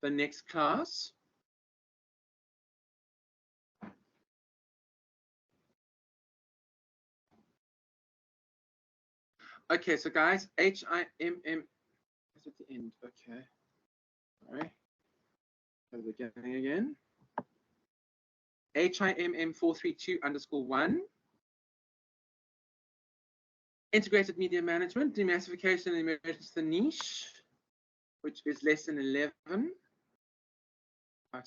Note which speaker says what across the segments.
Speaker 1: the next class. Okay, so guys, HIMM is at the end. Okay. Sorry. At the beginning again. HIMM 432_1. Integrated media management, demassification and emergence of the niche, which is lesson 11.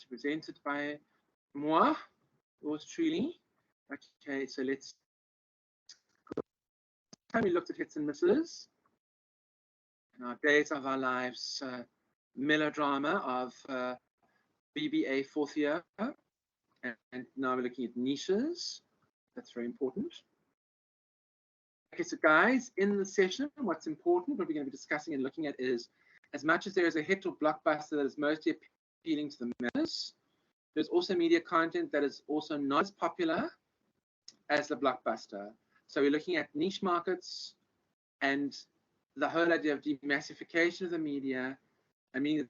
Speaker 1: Presented by moi, yours truly. Okay, so let's go. Time we looked at hits and misses. In our days of our lives, melodrama of BBA 4th year, and now we're looking at niches. That's very important. Okay, so guys, in the session, what's important, what we're going to be discussing and looking at is, as much as there is a hit or blockbuster that is mostly appealing to the masses, there's also media content that is also not as popular as the blockbuster. So we're looking at niche markets and the whole idea of demassification of the media. I mean,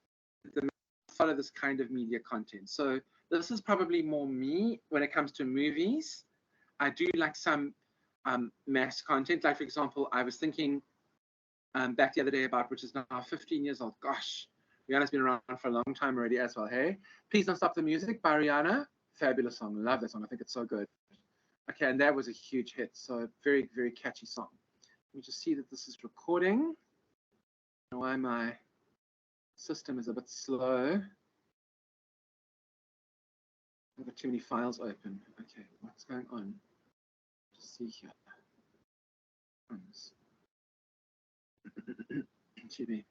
Speaker 1: the follow this kind of media content. So this is probably more me when it comes to movies. I do like some mass content. Like, for example, I was thinking back the other day about, which is now 15 years old. Gosh, Rihanna's been around for a long time already as well. Hey, Please Don't Stop the Music by Rihanna. Fabulous song. Love that song. I think it's so good. Okay, and that was a huge hit. So very, very catchy song. Let me just see that this is recording. I don't know why my system is a bit slow. I've got too many files open. Okay, what's going on? Just see here. Excuse me.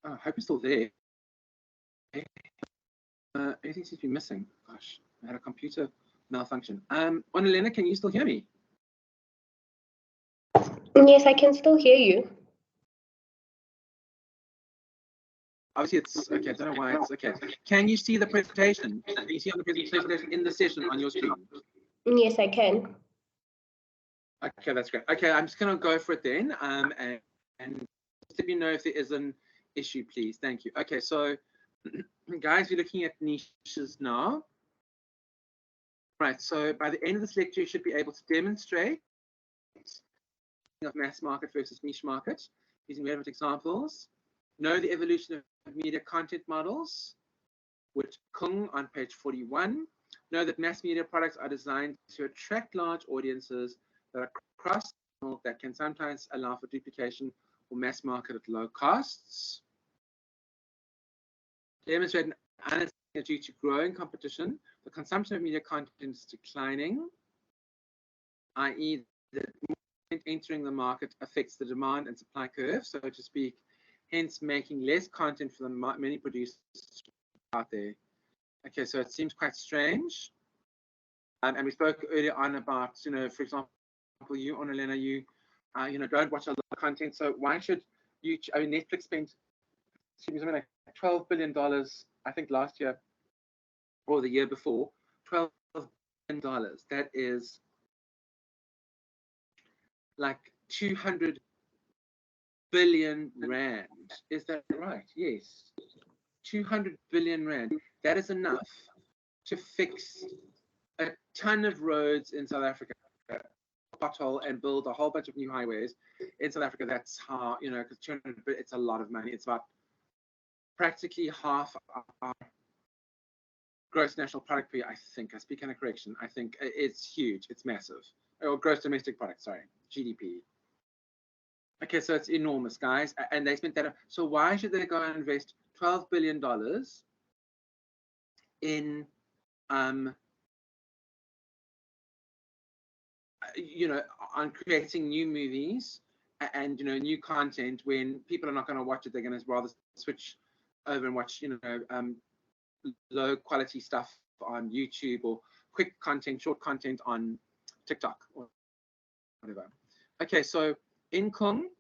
Speaker 1: Oh, I hope you're still there. Anything seems to be missing. Gosh, I had a computer malfunction. Annalena, can you still hear me?
Speaker 2: Yes, I can still hear you.
Speaker 1: Obviously, it's okay. I don't know why it's okay. Can you see the presentation? Can you see on the presentation in the session on your screen?
Speaker 2: Yes, I can.
Speaker 1: Okay, that's great. Okay, I'm just going to go for it then. And let me know if there is an issue, please. Thank you. Okay, so guys, we're looking at niches now. Right, so by the end of this lecture, you should be able to demonstrate of mass market versus niche market using relevant examples. Know the evolution of media content models, with Kung on page 41. Know that mass media products are designed to attract large audiences that are cross, that can sometimes allow for duplication or mass market at low costs. Demonstrate an understanding that due to growing competition, the consumption of media content is declining, i.e. that entering the market affects the demand and supply curve, so to speak, hence making less content for the many producers out there. Okay, so it seems quite strange. And we spoke earlier on about, you know, for example, you, Annalena, you don't watch a lot of content, so why should you, I mean, Netflix spent something like $12 billion, I think last year or the year before, $12 billion. That is like 200 billion rand. Is that right? Yes. 200 billion rand. That is enough to fix a ton of roads in South Africa, pothole, and build a whole bunch of new highways in South Africa. That's how, you know, because 200 billion, it's a lot of money. It's about practically half our gross national product per year, I think. I speak in a correction. I think it's huge. It's massive. Or gross domestic product, sorry, GDP. Okay, so it's enormous, guys. And they spent that. So why should they go and invest $12 billion in, you know, on creating new movies and, you know, new content when people are not going to watch it? They're going to rather switch over and watch, you know, low quality stuff on YouTube, or quick content, short content on TikTok or whatever. Okay, so in Kung,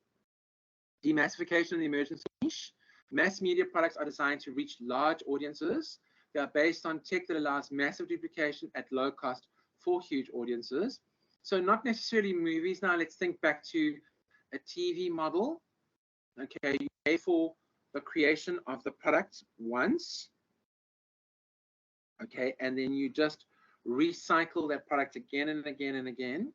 Speaker 1: demassification and the emergence of niche. Mass media products are designed to reach large audiences. They are based on tech that allows massive duplication at low cost for huge audiences. So not necessarily movies. Now let's think back to a TV model. Okay, you pay for the creation of the product once. Okay, and then you just recycle that product again and again and again.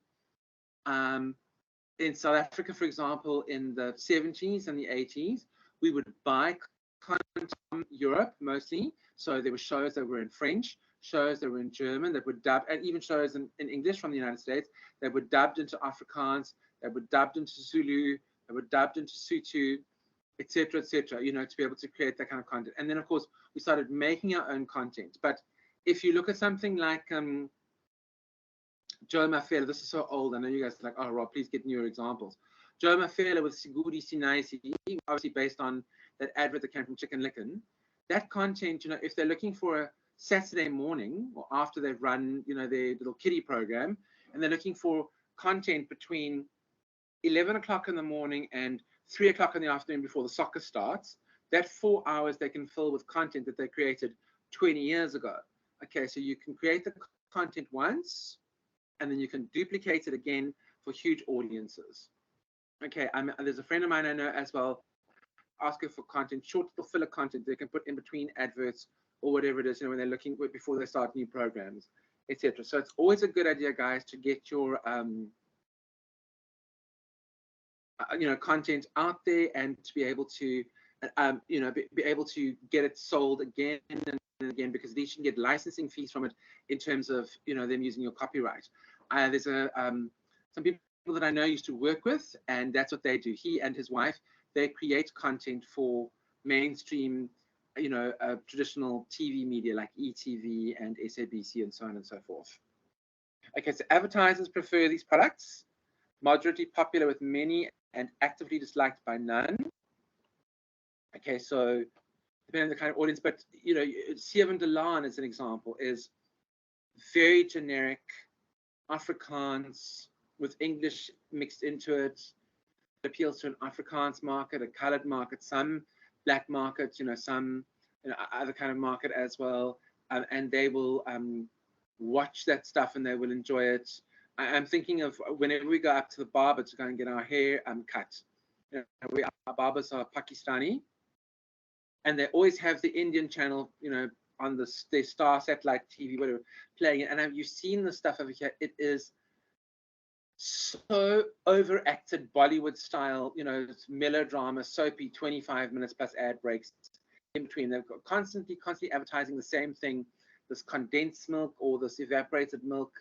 Speaker 1: In South Africa, for example, in the 70s and the 80s, we would buy content from Europe mostly. So there were shows that were in French, shows that were in German, that were dubbed, and even shows in English from the United States that were dubbed into Afrikaans, that were dubbed into Zulu, that were dubbed into Sotho, etc., etc., you know, to be able to create that kind of content. And then, of course, we started making our own content. But if you look at something like Joe Mafela, this is so old. I know you guys are like, oh, Rob, please get newer examples. Joe Mafela with Sigudi Sinaisi, obviously based on that advert that came from Chicken Licken. That content, you know, if they're looking for a Saturday morning or after they've run, you know, their little kiddie program, and they're looking for content between 11 o'clock in the morning and 3 o'clock in the afternoon before the soccer starts, that 4 hours they can fill with content that they created 20 years ago. Okay, so you can create the content once, and then you can duplicate it again for huge audiences. Okay, there's a friend of mine I know as well, asking for content, short little filler content they can put in between adverts or whatever it is, you know, when they're looking before they start new programs, etc. So it's always a good idea, guys, to get your you know, content out there and to be able to you know, be able to get it sold again and again, because at least you can get licensing fees from it in terms of, you know, them using your copyright. There's some people that I know used to work with, and that's what they do. He and his wife, they create content for mainstream, you know, traditional TV media like ETV and SABC and so on and so forth. Okay, so advertisers prefer these products, moderately popular with many and actively disliked by none. Okay, so depending on the kind of audience, but you know, Seven de Laan as an example is very generic Afrikaans with English mixed into it. It appeals to an Afrikaans market, a colored market, some black markets, you know, some, you know, other kind of market as well, and they will watch that stuff and they will enjoy it. I'm thinking of whenever we go up to the barber to go and get our hair cut. You know, our barbers are Pakistani, and they always have the Indian channel, you know, on their Star satellite TV, whatever, playing it. And you've seen the stuff over here. It is so overacted Bollywood style, you know, melodrama, soapy, 25 minutes plus ad breaks in between. They've got constantly advertising the same thing, this condensed milk or this evaporated milk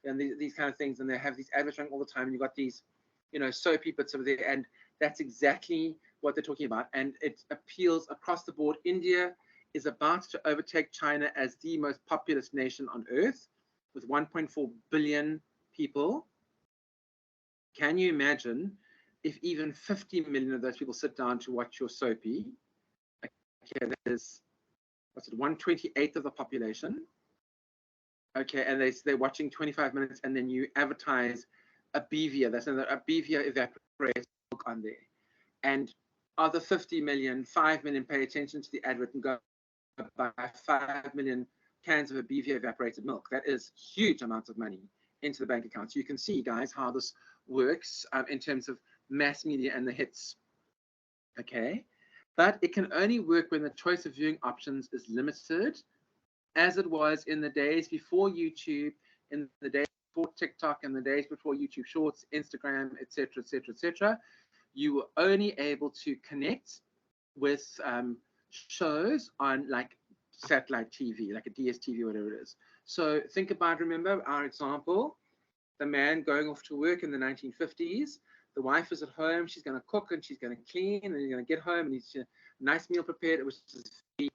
Speaker 1: and these kind of things. And they have these adverts running all the time. And you've got these, you know, soapy bits over there. And that's exactly what they're talking about. And it appeals across the board. India is about to overtake China as the most populous nation on earth with 1.4 billion people. Can you imagine if even 50 million of those people sit down to watch your soapy? Okay, that is, what's it, 1/28 of the population. Okay, and they're watching 25 minutes, and then you advertise a Bevia. That's another, a Bevia evaporated milk on there. And of the 50 million, 5 million pay attention to the advert and go buy 5 million cans of a Bevia evaporated milk. That is huge amounts of money into the bank account. So you can see, guys, how this works in terms of mass media and the hits. Okay, but it can only work when the choice of viewing options is limited, as it was in the days before YouTube, in the days before TikTok, and the days before YouTube Shorts, Instagram, etc., etc., etc. You were only able to connect with shows on like satellite TV, like a DSTV, whatever it is. So think about, remember our example, the man going off to work in the 1950s. The wife is at home, she's going to cook and she's going to clean, and he's going to get home and he's a nice meal prepared. It was just very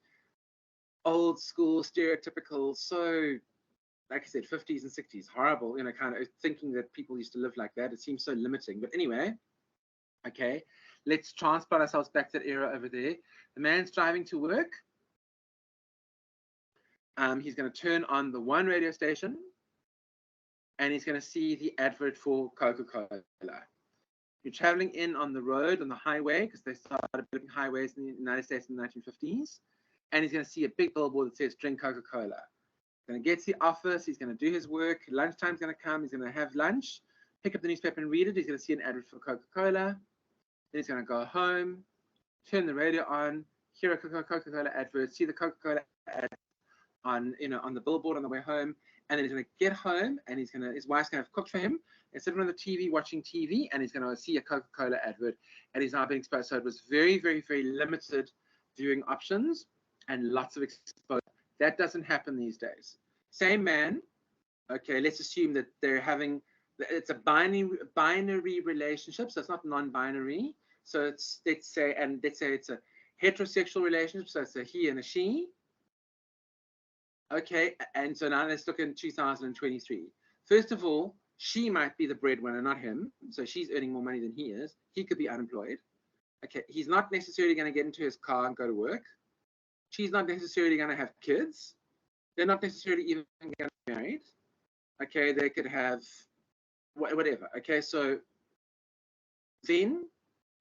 Speaker 1: old school, stereotypical, so like I said, 50s and 60s, horrible, you know, kind of thinking that people used to live like that. It seems so limiting. But anyway, okay, let's transport ourselves back to that era over there. The man's driving to work. He's going to turn on the one radio station, and he's going to see the advert for Coca-Cola. You're traveling in on the road, on the highway, because they started building highways in the United States in the 1950s, and he's going to see a big billboard that says, drink Coca-Cola. Going to get to the office. He's going to do his work. Lunchtime's going to come. He's going to have lunch, pick up the newspaper and read it. He's going to see an advert for Coca-Cola. Then he's going to go home, turn the radio on, hear a Coca-Cola advert, see the Coca-Cola ad on, on the billboard on the way home, and then he's going to get home, and his wife's going to have cooked for him, and sit on the TV watching TV, and he's going to see a Coca-Cola advert, and he's now being exposed. So it was very, very, very limited viewing options and lots of exposure. That doesn't happen these days. Same man, okay, let's assume that it's a binary relationship, so it's not non-binary. So let's say it's a heterosexual relationship, so it's a he and a she. Okay, and so now let's look in 2023. First of all, she might be the breadwinner, not him. So she's earning more money than he is. He could be unemployed. Okay, he's not necessarily going to get into his car and go to work. She's not necessarily going to have kids. They're not necessarily even going to get married. Okay, they could have whatever. Okay, so then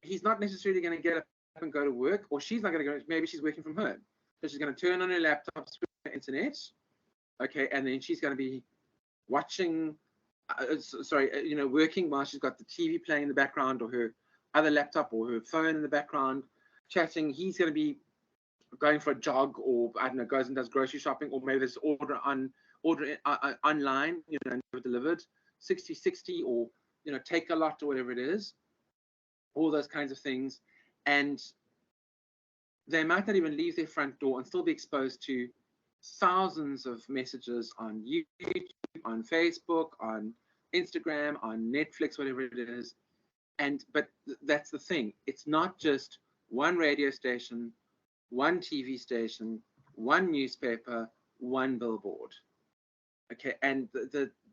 Speaker 1: he's not necessarily going to get up and go to work, or she's not going to go. Maybe she's working from home, so she's going to turn on her laptop, switch on the internet. Okay, and then she's going to be watching, working while she's got the TV playing in the background, or her other laptop, or her phone in the background, chatting. He's going to be going for a jog, or I don't know, goes and does grocery shopping, or maybe there's order online, and delivered 60/60, or take a lot, or whatever it is, all those kinds of things. And they might not even leave their front door and still be exposed to thousands of messages on YouTube, on Facebook, on Instagram, on Netflix, whatever it is. But that's the thing. It's not just one radio station, one TV station, one newspaper, one billboard. Okay, and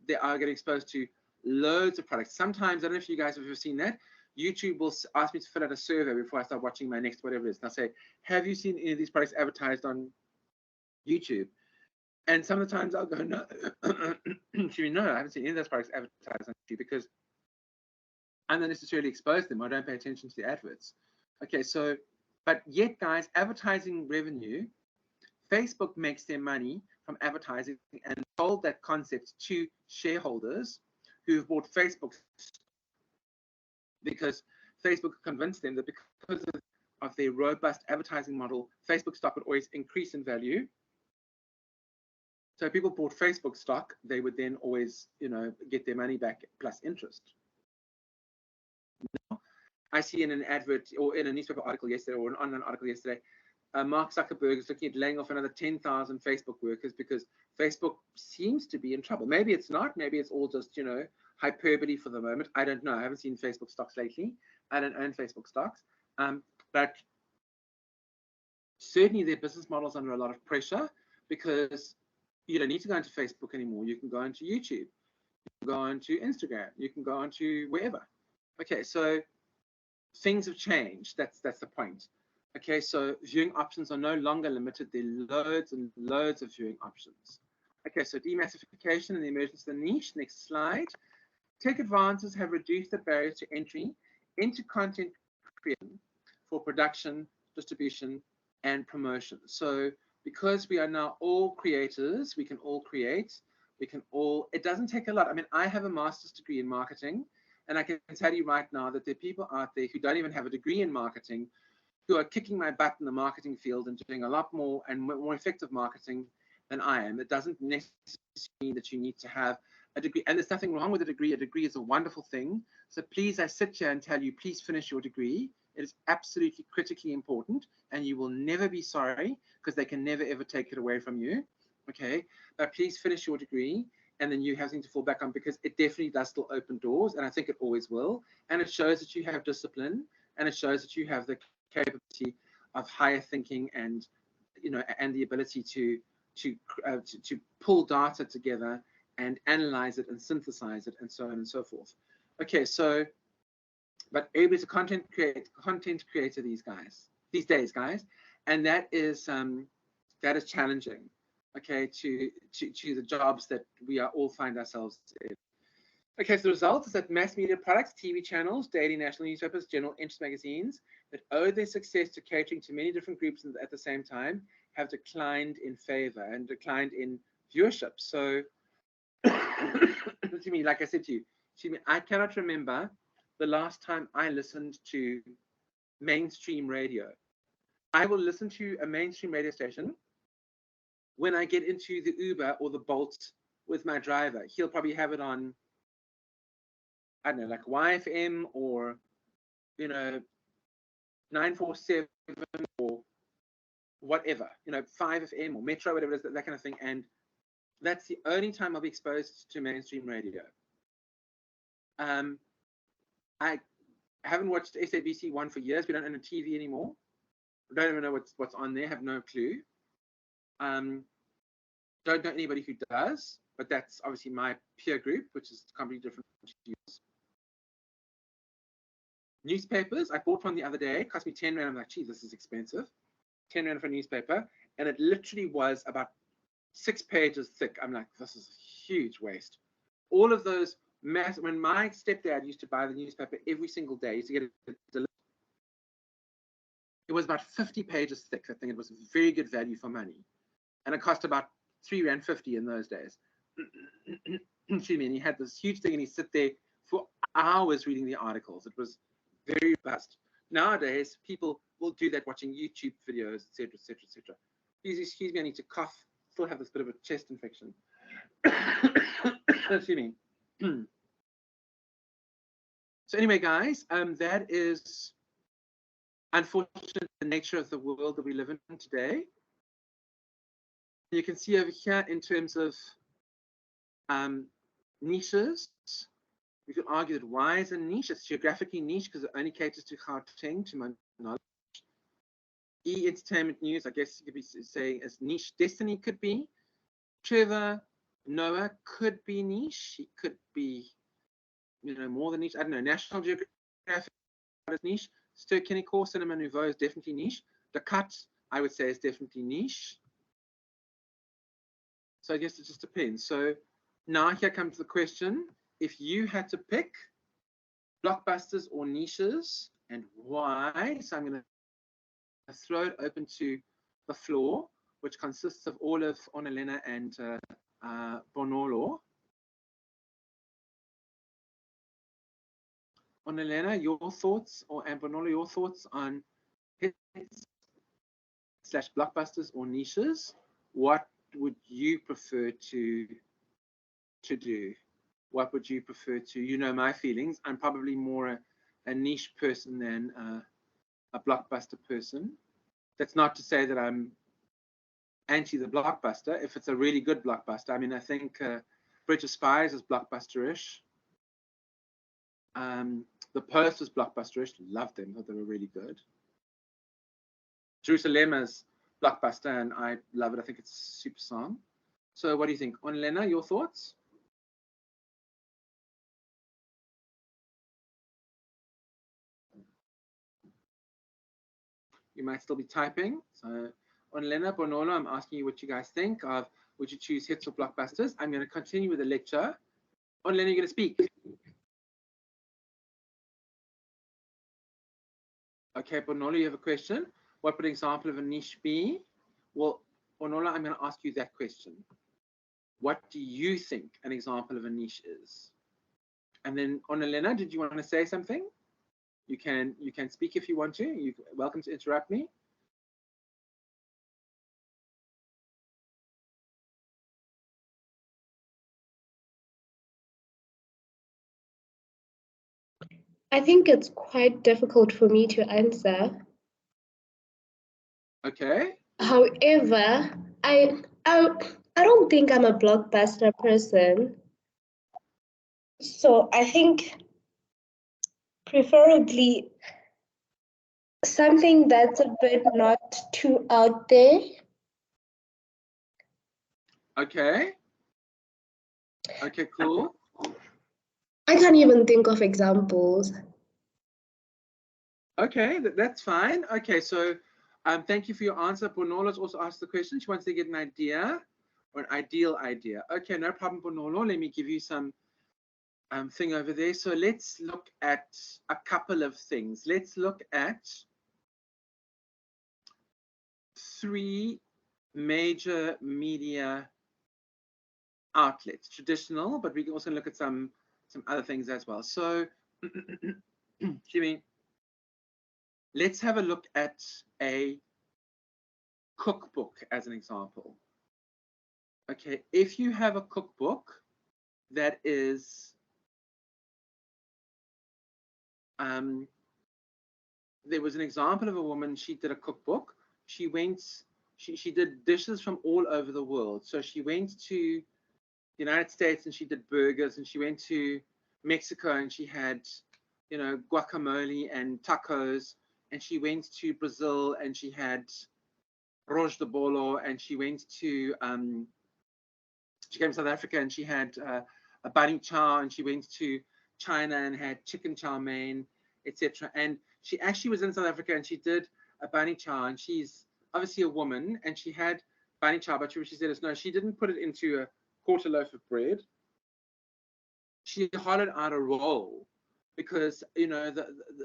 Speaker 1: they are getting exposed to loads of products. Sometimes, I don't know if you guys have ever seen that, YouTube will ask me to fill out a survey before I start watching my next whatever it is. And I'll say, have you seen any of these products advertised on YouTube? And some of the times I'll go, no, no, I haven't seen any of those products advertised on YouTube, because I'm not necessarily exposed to them. I don't pay attention to the adverts. Okay, so, but yet, guys, advertising revenue, Facebook makes their money from advertising, and sold that concept to shareholders who've bought Facebook, because Facebook convinced them that because of their robust advertising model, Facebook stock would always increase in value. So if people bought Facebook stock, they would then always, get their money back plus interest. Now, I see in an advert or in a newspaper article yesterday, or an online article yesterday, Mark Zuckerberg is looking at laying off another 10,000 Facebook workers because Facebook seems to be in trouble. Maybe it's not. Maybe it's all just, hyperbole for the moment. I don't know. I haven't seen Facebook stocks lately. I don't own Facebook stocks. But certainly their business model is under a lot of pressure, because you don't need to go into Facebook anymore. You can go into YouTube. You can go into Instagram. You can go into wherever. Okay, so things have changed. That's the point. Okay, so viewing options are no longer limited. There are loads and loads of viewing options. Okay, so demassification and the emergence of the niche. Next slide. Tech advances have reduced the barriers to entry into content creation for production, distribution, and promotion. So because we are now all creators, we can all create, it doesn't take a lot. I mean, I have a master's degree in marketing, and I can tell you right now that there are people out there who don't even have a degree in marketing, who are kicking my butt in the marketing field and doing a lot more and more effective marketing than I am. It doesn't necessarily mean that you need to have a degree, and there's nothing wrong with a degree. A degree is a wonderful thing. So please, I sit here and tell you, please finish your degree. It is absolutely critically important, and you will never be sorry, because they can never ever take it away from you. Okay, but please finish your degree, and then you have something to fall back on, because it definitely does still open doors, and I think it always will. And it shows that you have discipline, and it shows that you have the capability of higher thinking, and and the ability to pull data together and analyze it and synthesize it, and so on and so forth. Okay, so but everybody's a content creator these days, guys, and that is challenging. Okay, to the jobs that we are all find ourselves in. Okay, so the result is that mass media products, TV channels, daily national newspapers, general interest magazines that owe their success to catering to many different groups at the same time have declined in favor and declined in viewership. So, to me, like I said to you, I cannot remember the last time I listened to mainstream radio. I will listen to a mainstream radio station when I get into the Uber or the Bolt with my driver. He'll probably have it on, I don't know, like YFM or, 947 or whatever, 5FM or Metro, whatever it is, that kind of thing. And that's the only time I'll be exposed to mainstream radio. I haven't watched SABC One for years. We don't own a TV anymore. I don't even know what's on there. Have no clue. Don't know anybody who does, but that's obviously my peer group, which is completely different to yours. Newspapers, I bought one the other day. It cost me 10 Rand. I'm like, gee, this is expensive. 10 Rand for a newspaper. And it literally was about 6 pages thick. I'm like, this is a huge waste. All of those when my stepdad used to buy the newspaper every single day, he used to get it delivered. It was about 50 pages thick. I think it was very good value for money. And it cost about 3.50 Rand in those days. Excuse me. And he had this huge thing and he'd sit there for hours reading the articles. It was very robust. Nowadays, people will do that watching YouTube videos, etc., etc., etc. Please excuse me, I need to cough. Still have this bit of a chest infection. Excuse me. So anyway, guys, that is unfortunately the nature of the world that we live in today. You can see over here in terms of niches, we could argue that why is a niche? It's geographically niche because it only caters to Gauteng, to my knowledge. Entertainment news, I guess you could be saying as niche. Destiny could be. Trevor Noah could be niche. He could be, more than niche. I don't know. National Geographic is niche. Ster-Kinekor, Cinema Nouveau is definitely niche. The Cut, I would say, is definitely niche. So I guess it just depends. So now here comes the question. If you had to pick blockbusters or niches and why, so I'm going to throw it open to the floor, which consists of all of Onelena and Bonolo. Onelena, your thoughts, and Bonolo, your thoughts on hits / blockbusters or niches. What would you prefer to do? What would you prefer to? You know my feelings. I'm probably more a niche person than a blockbuster person. That's not to say that I'm anti the blockbuster. If it's a really good blockbuster, I mean, I think Bridge of Spies is blockbuster-ish. The Post was blockbuster-ish. Loved them. Thought they were really good. Jerusalem is blockbuster, and I love it. I think it's a super song. So, what do you think, Onelena? Your thoughts? You might still be typing. So, Onelena, Bonolo, I'm asking you what you guys think of. Would you choose hits or blockbusters? I'm going to continue with the lecture. Onelena, you're going to speak. Okay, Bonolo, you have a question. What would an example of a niche be? Well, Bonolo, I'm going to ask you that question. What do you think an example of a niche is? And then, Onelena, did you want to say something? You can speak if you want to. You're welcome to interrupt me.
Speaker 2: I think it's quite difficult for me to answer.
Speaker 1: Okay.
Speaker 2: However, I don't think I'm a blockbuster person. So I think preferably something that's a bit not too out there.
Speaker 1: Okay. Okay, cool.
Speaker 2: I can't even think of examples.
Speaker 1: Okay, that's fine. Okay, so thank you for your answer. Bonolo's also asked the question. She wants to get an idea or an ideal idea. Okay, no problem, Bonolo. Let me give you some thing over there. So let's look at a couple of things. Let's look at 3 major media outlets, traditional, but we can also look at some other things as well. So, Jimmy, let's have a look at a cookbook as an example. Okay, if you have a cookbook that is there was an example of a woman, she did a cookbook. She did dishes from all over the world. So she went to the United States and she did burgers, and she went to Mexico and she had, you know, guacamole and tacos, and she went to Brazil and she had arroz de bolo, and she went to she came to South Africa and she had a bani chow, and she went to China and had chicken chow mein, etc. And she actually was in South Africa and she did a bani chow, and she's obviously a woman, and she had bani chow, but she said no, she didn't put it into a quarter loaf of bread. She hollowed out a roll because, you know,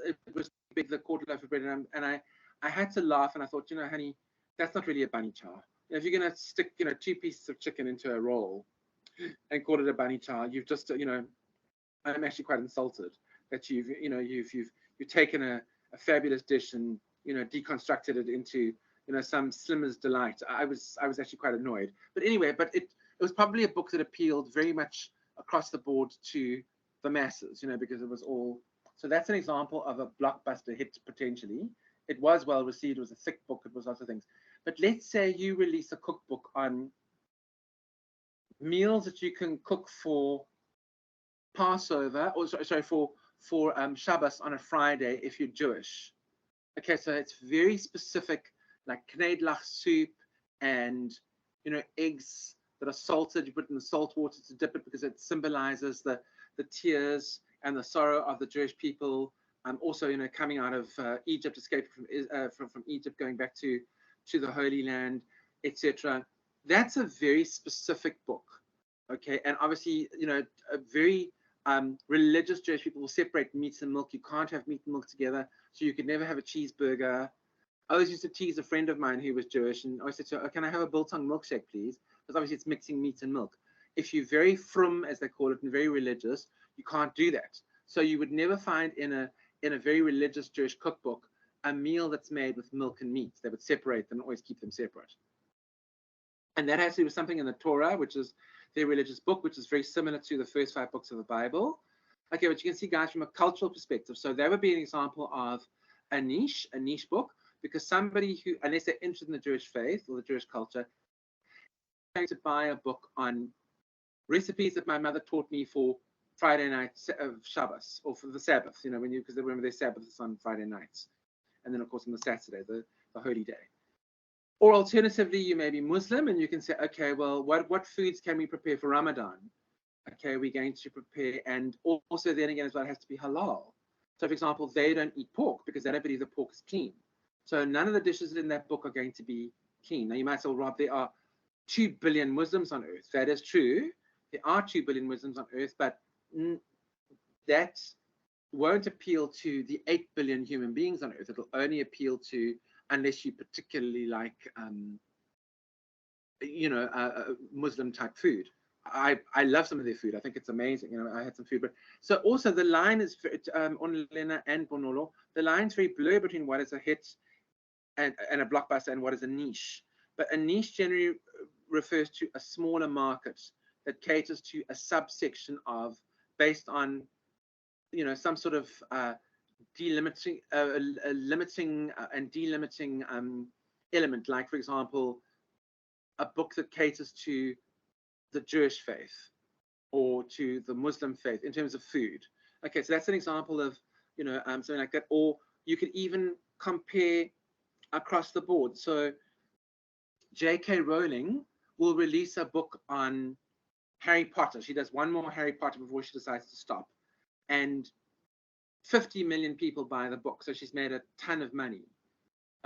Speaker 1: it was big, the quarter loaf of bread, and I had to laugh, and I thought, you know, honey, that's not really a bani chow. If you're going to stick, you know, 2 pieces of chicken into a roll and call it a bani chow, you've just, you know, I'm actually quite insulted that you've taken a fabulous dish and, you know, deconstructed it into, you know, some Slimmer's delight. I was actually quite annoyed. But anyway, it was probably a book that appealed very much across the board to the masses, you know, because it was all. So that's an example of a blockbuster hit potentially. It was well received. It was a thick book. It was lots of things. But let's say you release a cookbook on meals that you can cook for Passover, or sorry, for Shabbos on a Friday if you're Jewish. Okay, so it's very specific, like knedlach soup and, you know, eggs that are salted. You put it in the salt water to dip it because it symbolizes the tears and the sorrow of the Jewish people. Also, you know, coming out of Egypt, escaping from Egypt, going back to the Holy Land, etc. That's a very specific book. Okay, and obviously, you know, a very religious Jewish people will separate meat and milk. You can't have meat and milk together, so you could never have a cheeseburger. I always used to tease a friend of mine who was Jewish, and I said to her, oh, can I have a biltong milkshake, please? Because obviously it's mixing meat and milk. If you're very frum, as they call it, and very religious, you can't do that. So you would never find in a very religious Jewish cookbook a meal that's made with milk and meat. They would separate them and always keep them separate. And that has to do with something in the Torah, which is their religious book, which is very similar to the first 5 books of the Bible. Okay, but you can see, guys, from a cultural perspective. So that would be an example of a niche book, because somebody who, unless they're interested in the Jewish faith or the Jewish culture, going to buy a book on recipes that my mother taught me for Friday night of Shabbos, or for the Sabbath, you know, because they remember their Sabbath is on Friday nights, and then of course on the Saturday, the holy day. Or alternatively, you may be Muslim and you can say, okay, well, what foods can we prepare for Ramadan? Okay, we're going to prepare, and also then again as well, it has to be halal. So for example, they don't eat pork because they don't believe the pork is clean. So none of the dishes in that book are going to be clean. Now you might say, well, Rob, there are 2 billion Muslims on earth. That is true. There are 2 billion Muslims on earth, but that won't appeal to the 8 billion human beings on earth. It'll only appeal to, unless you particularly like, you know, Muslim type food. I love some of their food. I think it's amazing. You know, I had some food, but so also the line is on Lena and Bonolo. The line's very blurred between what is a hit and a blockbuster and what is a niche. But a niche generally refers to a smaller market that caters to a subsection of, based on, you know, some sort of delimiting, limiting and delimiting element. Like, for example, a book that caters to the Jewish faith or to the Muslim faith in terms of food. Okay, so that's an example of, you know, something like that. Or you could even compare across the board. So J.K. Rowling will release a book on Harry Potter. She does one more Harry Potter before she decides to stop. And 50 million people buy the book. So she's made a ton of money.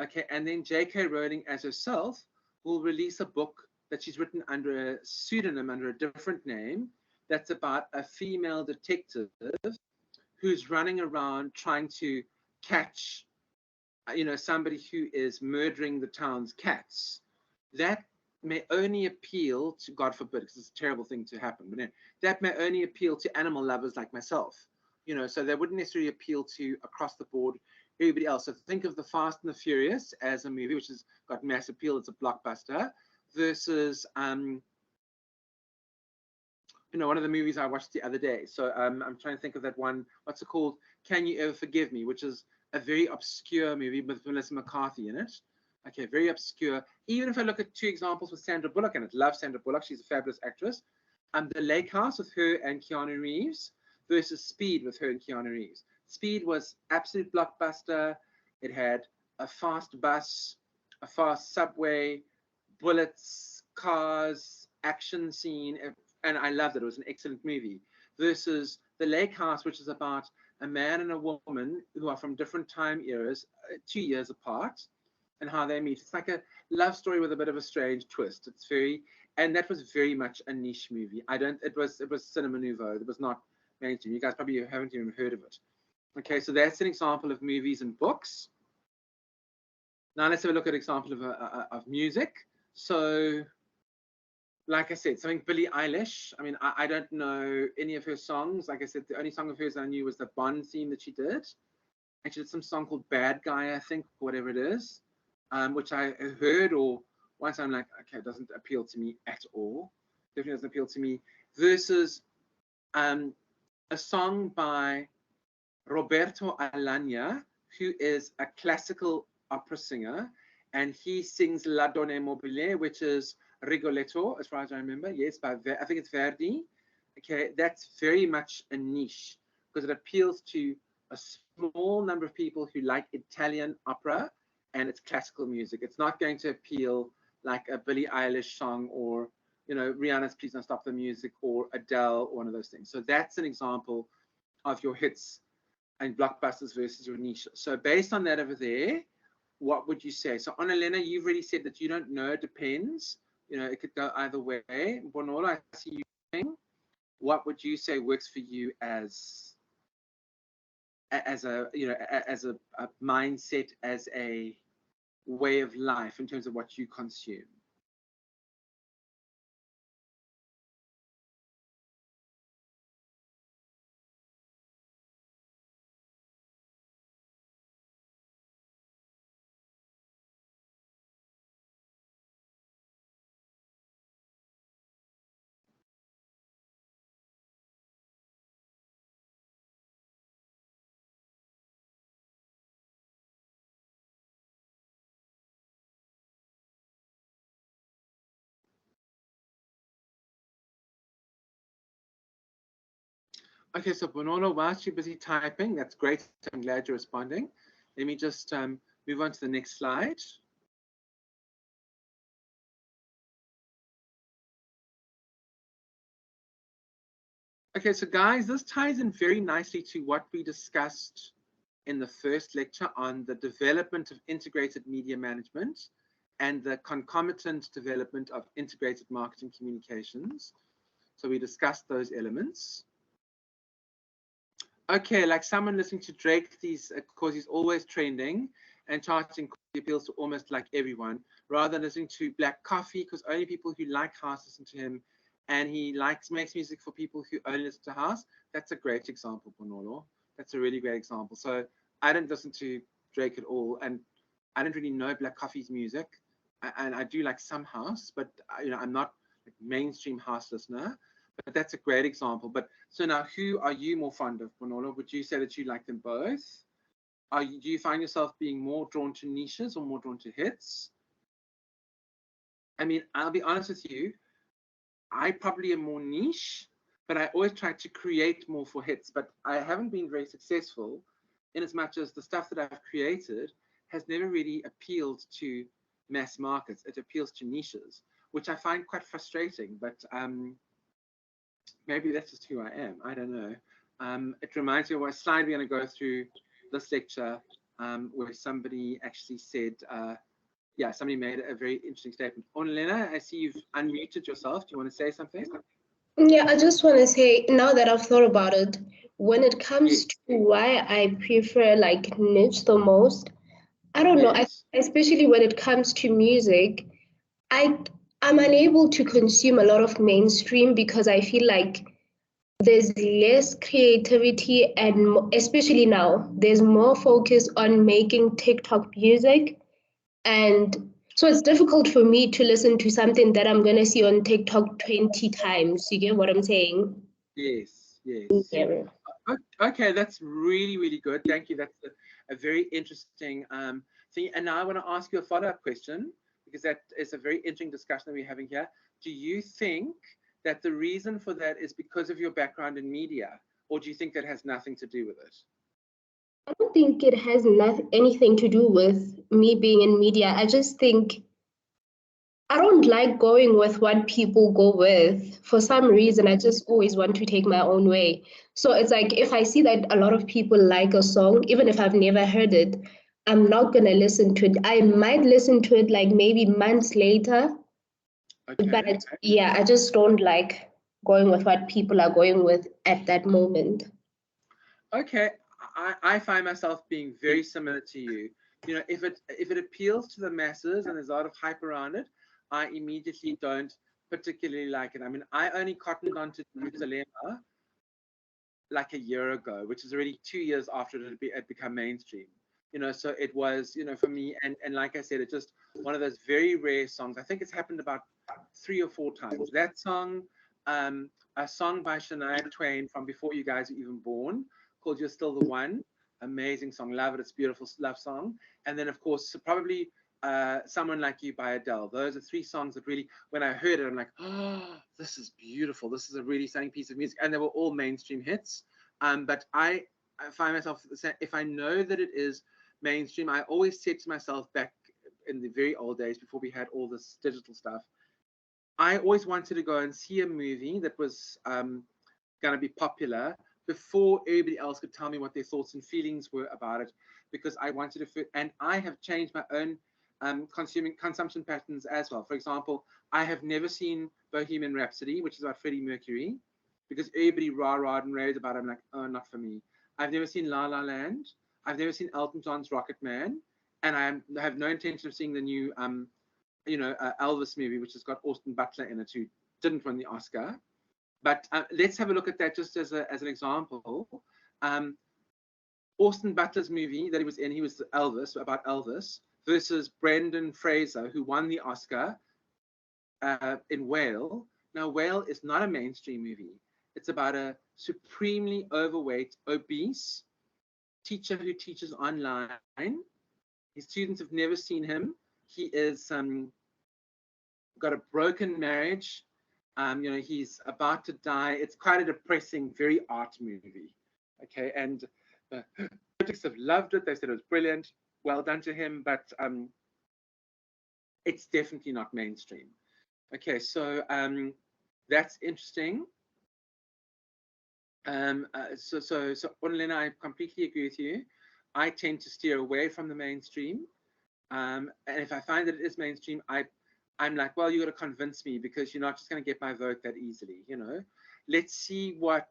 Speaker 1: Okay, and then J.K. Rowling as herself will release a book that she's written under a pseudonym, under a different name, that's about a female detective who's running around trying to catch, you know, somebody who is murdering the town's cats. That may only appeal to, God forbid, because it's a terrible thing to happen, but that may only appeal to animal lovers like myself, you know, so they wouldn't necessarily appeal to across the board everybody else. So think of the Fast and the Furious as a movie which has got mass appeal, it's a blockbuster, versus you know, one of the movies I watched the other day. So I'm trying to think of that one. What's it called? Can You Ever Forgive Me? Which is a very obscure movie with Melissa McCarthy in it. Okay, very obscure. Even if I look at two examples with Sandra Bullock in it, love Sandra Bullock. She's a fabulous actress. The Lake House with her and Keanu Reeves versus Speed with her and Keanu Reeves. Speed was absolute blockbuster. It had a fast bus, a fast subway, bullets, cars, action scene, and I loved it. It was an excellent movie. Versus The Lake House, which is about a man and a woman who are from different time eras, 2 years apart, and how they meet. It's like a love story with a bit of a strange twist. It's very, and that was very much a niche movie. It was cinema nouveau. It was not mainstream. You guys probably haven't even heard of it. Okay, so that's an example of movies and books. Now let's have a look at an example of music. So, like I said, something Billie Eilish. I mean, I don't know any of her songs. Like I said, the only song of hers I knew was the Bond theme that she did. And she did some song called Bad Guy, I think, whatever it is, which I heard, or once I'm like, okay, it doesn't appeal to me at all. Definitely doesn't appeal to me. Versus a song by Roberto Alagna, who is a classical opera singer, and he sings La Donna Mobile, which is Rigoletto, as far as I remember. Yes, I think it's Verdi. Okay, that's very much a niche because it appeals to a small number of people who like Italian opera and it's classical music. It's not going to appeal like a Billie Eilish song or, you know, Rihanna's Please Don't Stop the Music or Adele or one of those things. So that's an example of your hits and blockbusters versus your niche. So based on that over there, what would you say? So Annalena, you've already said that you don't know, it depends. You know, it could go either way. Bonolo, I see you saying. What would you say works for you as a, you know, as a mindset, as a way of life in terms of what you consume? Okay, so Bonolo, whilst you're busy typing, that's great. I'm glad you're responding. Let me just move on to the next slide. Okay, so guys, this ties in very nicely to what we discussed in the first lecture on the development of integrated media management and the concomitant development of integrated marketing communications. So we discussed those elements. Okay, like someone listening to Drake, because he's always trending and charting appeals to almost like everyone, rather than listening to Black Coffee, because only people who like house listen to him, and he makes music for people who only listen to house. That's a great example, Bonolo. That's a really great example. So I don't listen to Drake at all, and I don't really know Black Coffee's music, and I do like some house, but you know, I'm not like mainstream house listener. But that's a great example. But so now, who are you more fond of, Bonolo? Would you say that you like them both? Do you find yourself being more drawn to niches or more drawn to hits? I mean, I'll be honest with you, I probably am more niche, but I always try to create more for hits. But I haven't been very successful in as much as the stuff that I've created has never really appealed to mass markets. It appeals to niches, which I find quite frustrating. But maybe that's just who I am. I don't know. It reminds me of a slide we're going to go through this lecture where somebody actually said, yeah, somebody made a very interesting statement. Annalena, I see you've unmuted yourself. Do you want to say something?
Speaker 2: Yeah, I just want to say, now that I've thought about it, when it comes to why I prefer like niche the most, I don't know, especially when it comes to music, I I'm unable to consume a lot of mainstream because I feel like there's less creativity, and especially now, there's more focus on making TikTok music. And so it's difficult for me to listen to something that I'm going to see on TikTok 20 times. You get what I'm saying?
Speaker 1: Yes, yes.
Speaker 2: Yeah.
Speaker 1: Okay, that's really, really good. Thank you. That's a very interesting thing. And now I want to ask you a follow-up question, because that is a very interesting discussion that we're having here. Do you think that the reason for that is because of your background in media, or do you think that has nothing to do with it?
Speaker 2: I don't think it has anything to do with me being in media. I just think I don't like going with what people go with. For some reason, I just always want to take my own way. So it's like if I see that a lot of people like a song, even if I've never heard it, I'm not going to listen to it. I might listen to it like maybe months later, but
Speaker 1: Okay.
Speaker 2: yeah, I just don't like going with what people are going with at that moment.
Speaker 1: Okay. I find myself being very similar to you. You know, if it appeals to the masses and there's a lot of hype around it, I immediately don't particularly like it. I mean, I only cottoned on to Jerusalem like a year ago, which is already 2 years after it had become mainstream. You know, so it was, you know, for me, and like I said, it's just one of those very rare songs. I think it's happened about 3 or 4 times. That song, a song by Shania Twain from before you guys were even born, called "You're Still the One." Amazing song, love it. It's a beautiful love song. And then, of course, probably "Someone Like You" by Adele. Those are 3 songs that really, when I heard it, I'm like, oh, this is beautiful. This is a really stunning piece of music. And they were all mainstream hits. But I find myself, if I know that it is mainstream, I always said to myself back in the very old days before we had all this digital stuff, I always wanted to go and see a movie that was going to be popular before everybody else could tell me what their thoughts and feelings were about it, because I wanted to, and I have changed my own consumption patterns as well. For example, I have never seen Bohemian Rhapsody, which is about Freddie Mercury, because everybody rah and raved about it. I'm like, oh, not for me. I've never seen La La Land. I've never seen Elton John's Rocket Man, and I have no intention of seeing the new Elvis movie, which has got Austin Butler in it, who didn't win the Oscar. But let's have a look at that just as an example. Austin Butler's movie that he was in, he was Elvis, about Elvis, versus Brendan Fraser, who won the Oscar in Whale. Now, Whale is not a mainstream movie. It's about a supremely overweight, obese teacher who teaches online. His students have never seen him. He is got a broken marriage. He's about to die. It's quite a depressing, very art movie. Okay, and the critics have loved it. They said it was brilliant. Well done to him, but it's definitely not mainstream. Okay, so that's interesting. So Onlena, I completely agree with you. I tend to steer away from the mainstream. And if I find that it is mainstream, I'm like, well, you got to convince me, because you're not just going to get my vote that easily, you know. Let's see what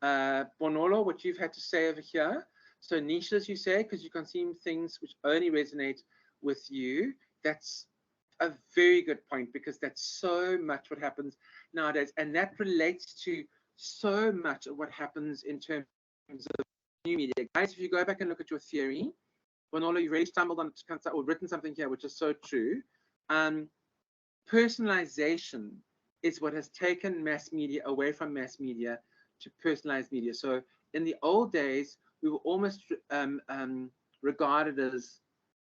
Speaker 1: Bonolo, what you've had to say over here. So niche, as you say, because you consume things which only resonate with you. That's a very good point, because that's so much what happens nowadays, and that relates to so much of what happens in terms of new media. Guys, if you go back and look at your theory, Bonolo, you really stumbled on or written something here which is so true. Personalization is what has taken mass media away from mass media to personalized media. So in the old days, we were almost regarded as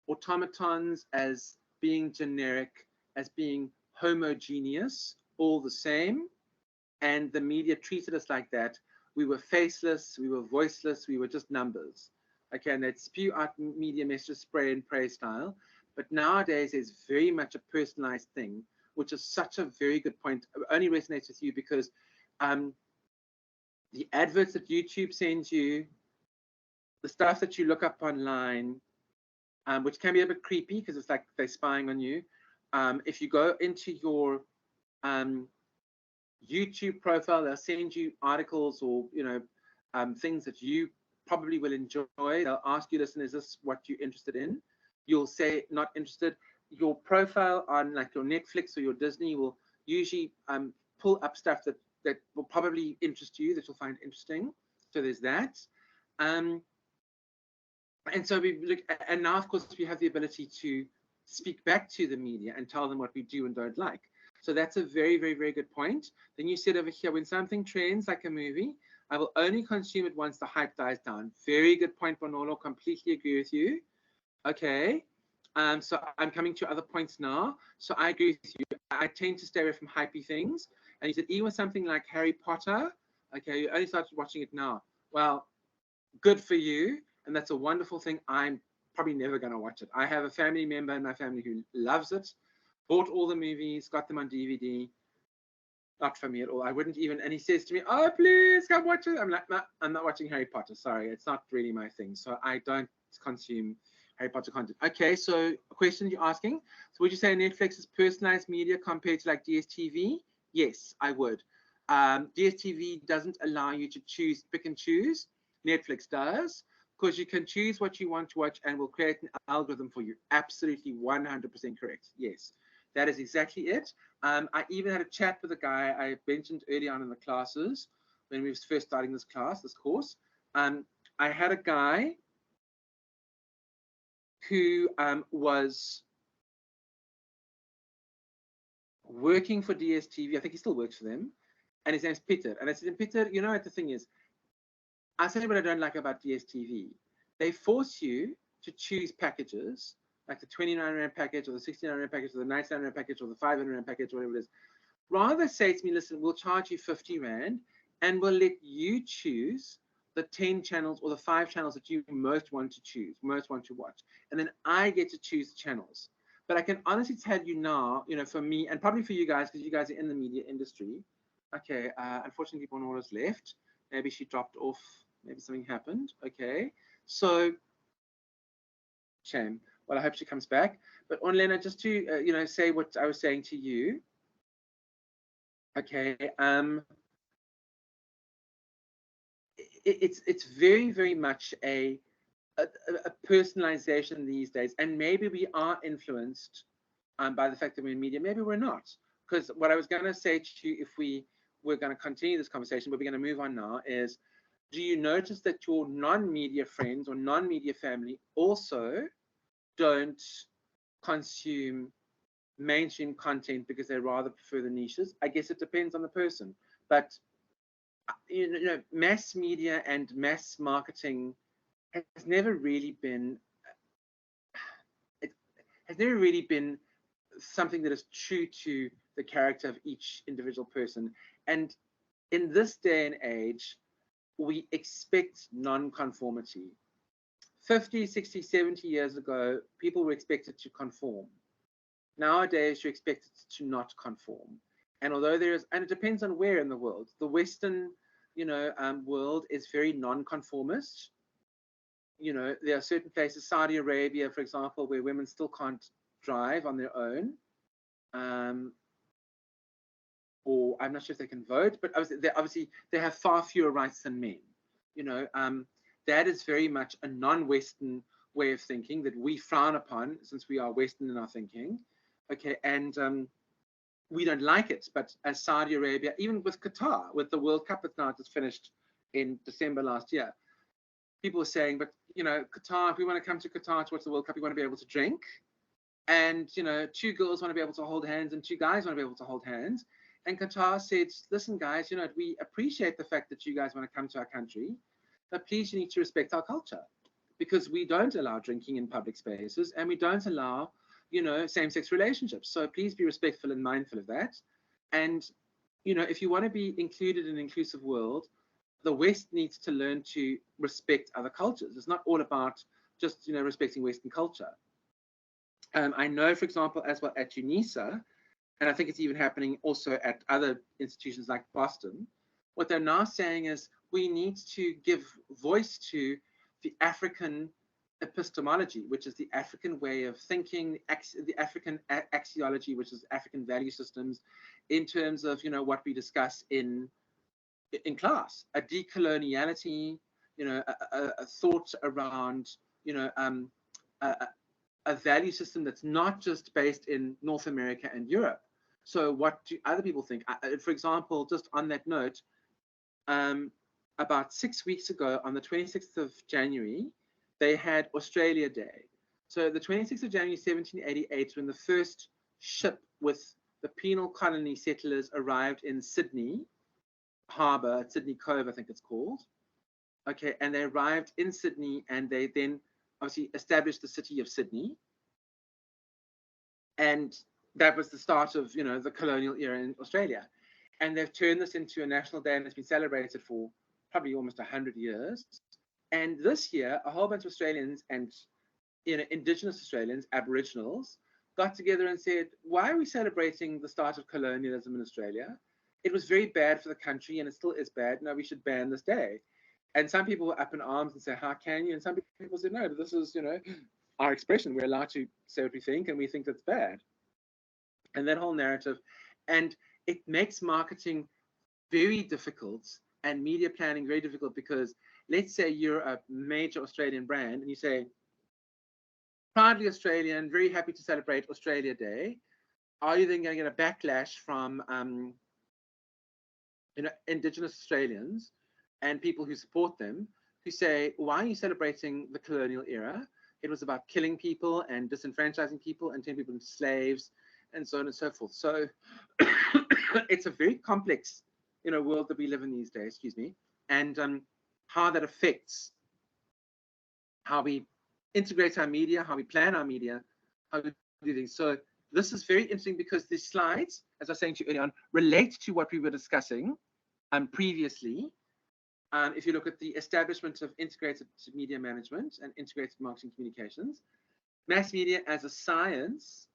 Speaker 1: automatons, as being generic, as being homogeneous, all the same. And the media treated us like that. We were faceless, we were voiceless, we were just numbers. Okay, and they'd spew out media messages, spray and pray style. But nowadays, there's very much a personalized thing, which is such a very good point. It only resonates with you because the adverts that YouTube sends you, the stuff that you look up online, which can be a bit creepy because it's like they're spying on you. If you go into your YouTube profile, they'll send you articles or things that you probably will enjoy. They'll ask you, listen, is this what you're interested in? You'll say not interested. your profile on like your Netflix or your Disney will usually pull up stuff that will probably interest you, that you'll find interesting. So there's that. And so we look, and now of course we have the ability to speak back to the media and tell them what we do and don't like. So that's a very, very, very good point. Then you said over here, when something trends like a movie, I will only consume it once the hype dies down. Very good point, Bonolo. Completely agree with you. Okay. So I'm coming to other points now. So I agree with you. I tend to stay away from hypey things. And you said even with something like Harry Potter, okay, you only started watching it now. Well, good for you. And that's a wonderful thing. I'm probably never going to watch it. I have a family member in my family who loves it, bought all the movies, got them on DVD. Not for me at all. I wouldn't even, and he says to me, oh, please come watch it. I'm like, no, I'm not watching Harry Potter. Sorry, it's not really my thing. So I don't consume Harry Potter content. Okay, so a question you're asking. So would you say Netflix is personalized media compared to like DSTV? Yes, I would. DSTV doesn't allow you to choose, pick and choose. Netflix does, because you can choose what you want to watch and will create an algorithm for you. Absolutely 100% correct. Yes, that is exactly it. I even had a chat with a guy I mentioned early on in the classes when we were first starting this course. I had a guy who was working for DSTV. I think he still works for them. And his name's Peter. And I said, Peter, you know what the thing is? I said what I don't like about DSTV. They force you to choose packages, like the 29 Rand package or the 69 Rand package or the 99 Rand package or the 500 Rand package or whatever it is. Rather say to me, listen, we'll charge you 50 Rand and we'll let you choose the 10 channels or the 5 channels that you most want to choose, most want to watch. And then I get to choose the channels. But I can honestly tell you now, you know, for me and probably for you guys, because you guys are in the media industry. Okay, unfortunately, Bonora's left. Maybe she dropped off. Maybe something happened. Okay, so shame. Well, I hope she comes back. But Onlena, just to you know, say what I was saying to you. Okay, it's very, very much a personalization these days, and maybe we are influenced by the fact that we're in media. Maybe we're not, because what I was going to say to you, if we were going to continue this conversation, but we're going to move on now, is do you notice that your non-media friends or non-media family also don't consume mainstream content because they rather prefer the niches? I guess it depends on the person, but you know, mass media and mass marketing has never really been something that is true to the character of each individual person. And in this day and age, we expect non-conformity. 50, 60, 70 years ago, people were expected to conform. Nowadays, you're expected to not conform. And although there is, and it depends on where in the world, the Western, you know, world is very non-conformist. You know, there are certain places, Saudi Arabia, for example, where women still can't drive on their own. Or I'm not sure if they can vote, but obviously they have far fewer rights than men. You know, that is very much a non-Western way of thinking that we frown upon, since we are Western in our thinking. Okay, and we don't like it. But as Saudi Arabia, even with Qatar, with the World Cup that's now just finished in December last year, people are saying, but you know, Qatar, if we want to come to Qatar to watch the World Cup, we want to be able to drink. And you know, 2 girls want to be able to hold hands and 2 guys want to be able to hold hands. And Qatar said, listen, guys, you know, we appreciate the fact that you guys want to come to our country, but please, you need to respect our culture, because we don't allow drinking in public spaces and we don't allow, you know, same-sex relationships. So please be respectful and mindful of that. And, you know, if you want to be included in an inclusive world, the West needs to learn to respect other cultures. It's not all about just, you know, respecting Western culture. I know, for example, as well at UNISA, and I think it's even happening also at other institutions like Boston, what they're now saying is we need to give voice to the African epistemology, which is the African way of thinking, the African axiology, which is African value systems, in terms of, you know, what we discuss in class, a decoloniality, you know, a thought around, you know, a value system that's not just based in North America and Europe. So what do other people think? For example, just on that note, about 6 weeks ago, on the 26th of January, they had Australia Day. So the 26th of January, 1788, when the first ship with the penal colony settlers arrived in Sydney Harbour, Sydney Cove, I think it's called. Okay, and they arrived in Sydney, and they then obviously established the city of Sydney. And that was the start of, you know, the colonial era in Australia. And they've turned this into a national day, and it's been celebrated for probably almost 100 years. And this year, a whole bunch of Australians and, you know, Indigenous Australians, Aboriginals, got together and said, why are we celebrating the start of colonialism in Australia? It was very bad for the country, and it still is bad. No, we should ban this day. And some people were up in arms and say, how can you? And some people said, no, but this is, you know, our expression. We're allowed to say what we think, and we think that's bad. And that whole narrative, and it makes marketing very difficult and media planning very difficult, because let's say you're a major Australian brand and you say, proudly Australian, very happy to celebrate Australia Day. Are you then going to get a backlash from you know, Indigenous Australians and people who support them, who say, why are you celebrating the colonial era? It was about killing people and disenfranchising people and turning people into slaves and so on and so forth. So it's a very complex, you know, world that we live in these days, excuse me, and how that affects how we integrate our media, how we plan our media, how we do things. So this is very interesting, because these slides, as I was saying to you earlier on, relate to what we were discussing previously. If you look at the establishment of integrated media management and integrated marketing communications, mass media as a science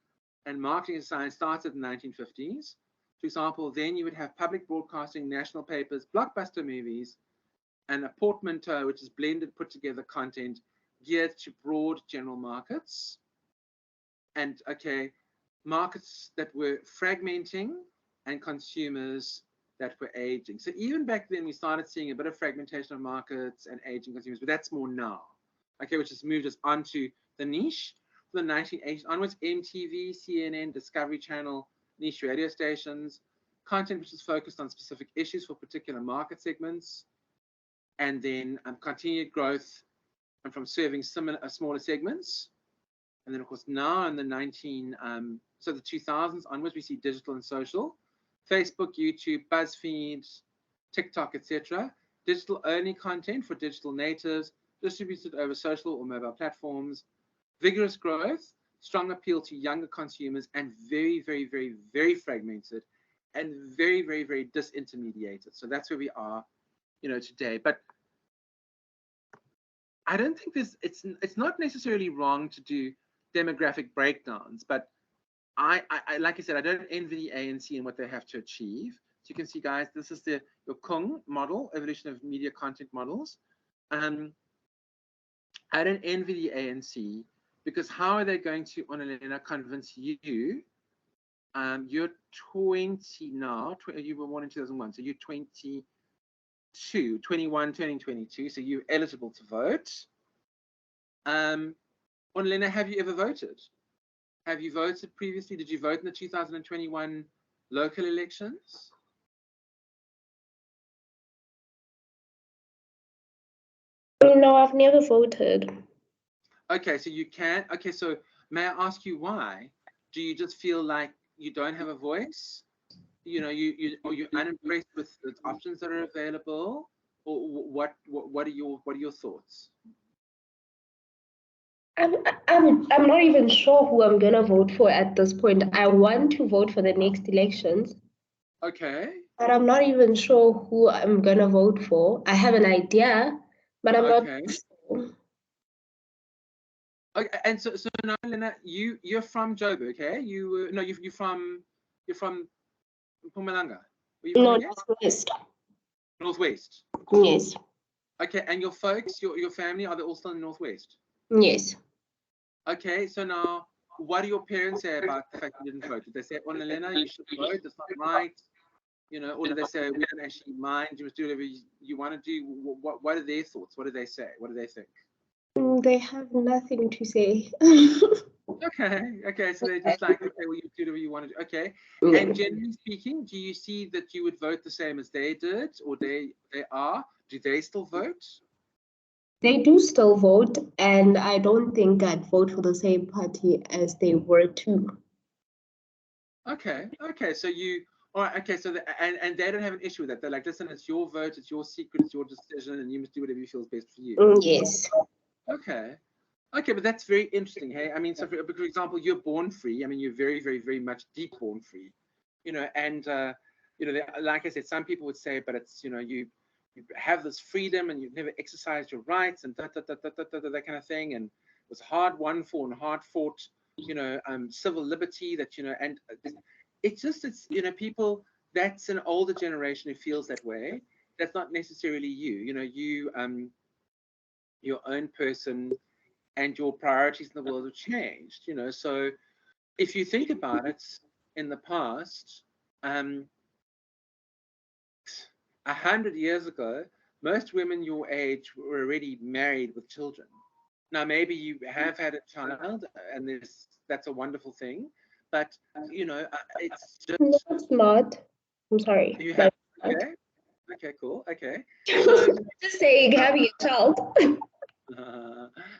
Speaker 1: and marketing as a science started in the 1950s. For example, then you would have public broadcasting, national papers, blockbuster movies, and a portmanteau, which is blended, put together content geared to broad general markets. And okay, markets that were fragmenting and consumers that were aging. So even back then, we started seeing a bit of fragmentation of markets and aging consumers, but that's more now. Okay, which has moved us onto the niche. From the 1980s onwards, MTV, CNN, Discovery Channel, niche radio stations, content which is focused on specific issues for particular market segments, and then continued growth and from serving smaller segments. And then, of course, now in the the 2000s onwards, we see digital and social, Facebook, YouTube, BuzzFeed, TikTok, etc. Digital-only content for digital natives, distributed over social or mobile platforms, vigorous growth, strong appeal to younger consumers, and very, very, very, very fragmented and very, very, very disintermediated. So that's where we are, you know, today. But I don't think it's not necessarily wrong to do demographic breakdowns, but I like I said, I don't envy the ANC and what they have to achieve. So you can see, guys, this is your Kung model, evolution of media content models. I don't envy the ANC, because how are they going to, Onelena, convince you? You're 20 now. You were born in 2001, so you're 21, turning 22, so you're eligible to vote. Onelena, have you ever voted? Have you voted previously? Did you vote in the 2021 local elections?
Speaker 2: No, I've never voted.
Speaker 1: Okay, so you can. Okay, so may I ask you why? Do you just feel like you don't have a voice? You know, you're unimpressed with the options that are available, or what are your thoughts?
Speaker 2: I'm not even sure who I'm gonna vote for at this point. I want to vote for the next elections.
Speaker 1: Okay.
Speaker 2: But I'm not even sure who I'm gonna vote for. I have an idea, but I'm not sure.
Speaker 1: Okay, and so now, Lena, you're from Joburg, okay? You're from Mpumalanga.
Speaker 2: No, Northwest.
Speaker 1: Northwest.
Speaker 2: Yes.
Speaker 1: Okay, and your folks, your family, are they all still in Northwest?
Speaker 2: Yes.
Speaker 1: Okay, so now, what do your parents say about the fact you didn't vote? Did they say, "Oh, Lena, you should vote. It's not right," you know, or did they say, "We don't actually mind. You must do whatever you want to do"? What are their thoughts? What do they say? What do they think?
Speaker 2: They have nothing to say.
Speaker 1: Okay, so they're just like, okay, well, you do whatever you want to do. Okay.
Speaker 2: Yeah.
Speaker 1: And generally speaking, do you see that you would vote the same as they did, or they are? Do they still vote?
Speaker 2: They do still vote, and I don't think I'd vote for the same party as they were too.
Speaker 1: Okay, so you, all right, okay, so and they don't have an issue with that. They're like, listen, it's your vote, it's your secret, it's your decision, and you must do whatever you feel is best for you.
Speaker 2: Yes.
Speaker 1: Okay, but that's very interesting. Hey, I mean, so for example, you're born free. I mean, you're very, very, very much deep born free. And like I said, some people would say, but it's you have this freedom and you've never exercised your rights and that kind of thing, and it was hard won for and hard fought, civil liberty that and it's people, that's an older generation who feels that way. That's not necessarily you. Your own person and your priorities in the world have changed. So if you think about it, in the past, 100 years ago, most women your age were already married with children. Now, maybe you have had a child, and that's a wonderful thing, but it's just.
Speaker 2: No, it's not. I'm sorry.
Speaker 1: You have, okay, cool, okay. So,
Speaker 2: just saying, having a child.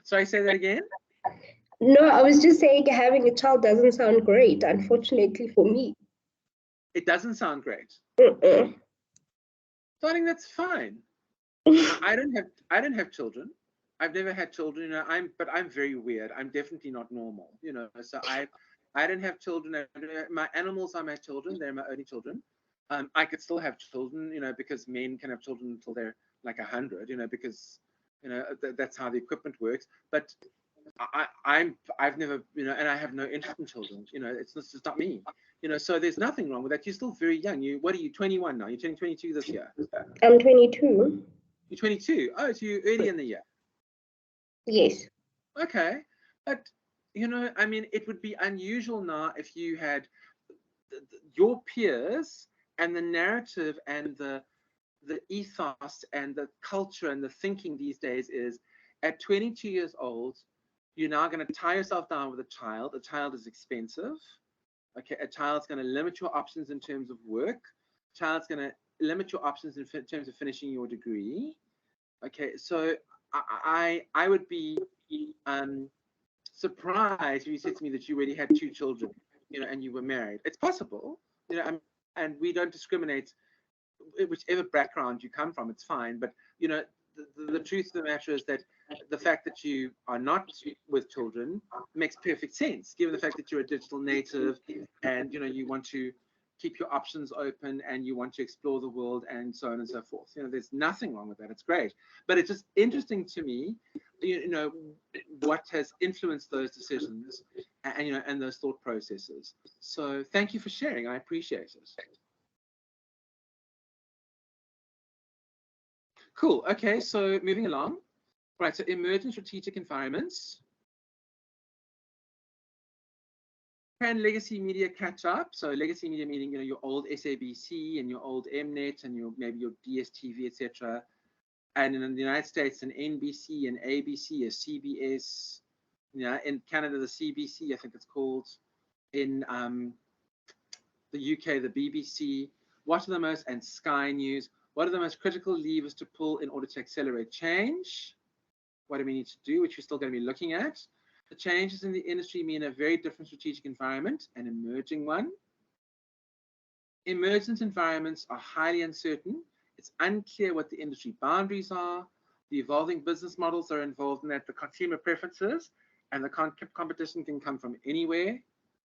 Speaker 1: sorry, say that again.
Speaker 2: No, I was just saying having a child doesn't sound great, unfortunately for me.
Speaker 1: It doesn't sound great.
Speaker 2: So
Speaker 1: I think that's fine. I don't have children. I've never had children. But I'm very weird. I'm definitely not normal. So I don't have children. My animals are my children. They're my only children. I could still have children. Because men can have children until they're like 100. Because that's how the equipment works. But I've never, and I have no interest in children. It's just not me. So there's nothing wrong with that. You're still very young. What are you, 21 now? You're turning 22 this year.
Speaker 2: I'm 22.
Speaker 1: You're 22. Oh, so you're early in the year.
Speaker 2: Yes.
Speaker 1: Okay, but I mean, it would be unusual now if you had your peers, and the narrative and the ethos and the culture and the thinking these days is, at 22 years old, you're now going to tie yourself down with a child. A child is expensive. Okay, a child's going to limit your options in terms of work. A child's going to limit your options in terms of finishing your degree. Okay, so I would be surprised if you said to me that you already had 2 children, and you were married. It's possible, and we don't discriminate whichever background you come from. It's fine, but the truth of the matter is that the fact that you are not with children makes perfect sense, given the fact that you're a digital native, and you want to keep your options open and you want to explore the world and so on and so forth. There's nothing wrong with that. It's great, but it's just interesting to me, what has influenced those decisions and those thought processes. So thank you for sharing. I appreciate it. Cool. Okay, so moving along. Right, so emergent strategic environments. Can legacy media catch up? So legacy media meaning, your old SABC and your old Mnet and maybe your DSTV, etc. And in the United States, an NBC and ABC, a CBS. In Canada, the CBC, I think it's called. In the UK, the BBC. What are the most, and Sky News, what are the most critical levers to pull in order to accelerate change? What do we need to do, which we're still going to be looking at? The changes in the industry mean a very different strategic environment, an emerging one. Emergent environments are highly uncertain. It's unclear what the industry boundaries are. The evolving business models are involved in that, the consumer preferences, and the competition can come from anywhere.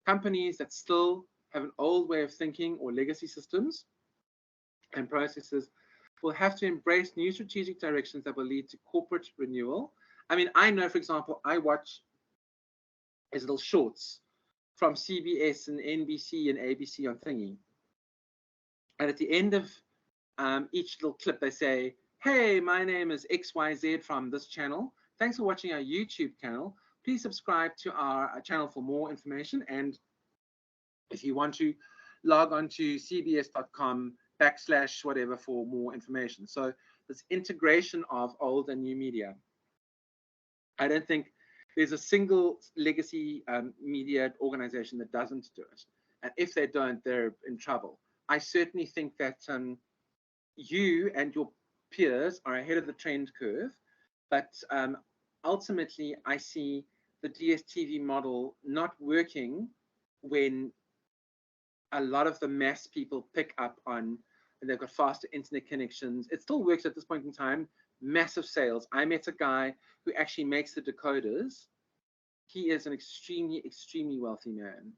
Speaker 1: Companies that still have an old way of thinking or legacy systems and processes will have to embrace new strategic directions that will lead to corporate renewal. I mean, I know, for example, I watch these little shorts from CBS and NBC and ABC on Thingy. And at the end of each little clip, they say, hey, my name is XYZ from this channel. Thanks for watching our YouTube channel. Please subscribe to our channel for more information. And if you want to, log on to cbs.com/whatever for more information. So this integration of old and new media. I don't think there's a single legacy media organization that doesn't do it. And if they don't, they're in trouble. I certainly think that you and your peers are ahead of the trend curve, but ultimately I see the DSTV model not working when a lot of the mass people pick up on, and they've got faster internet connections. It still works at this point in time, massive sales. I met a guy who actually makes the decoders. He is an extremely, extremely wealthy man.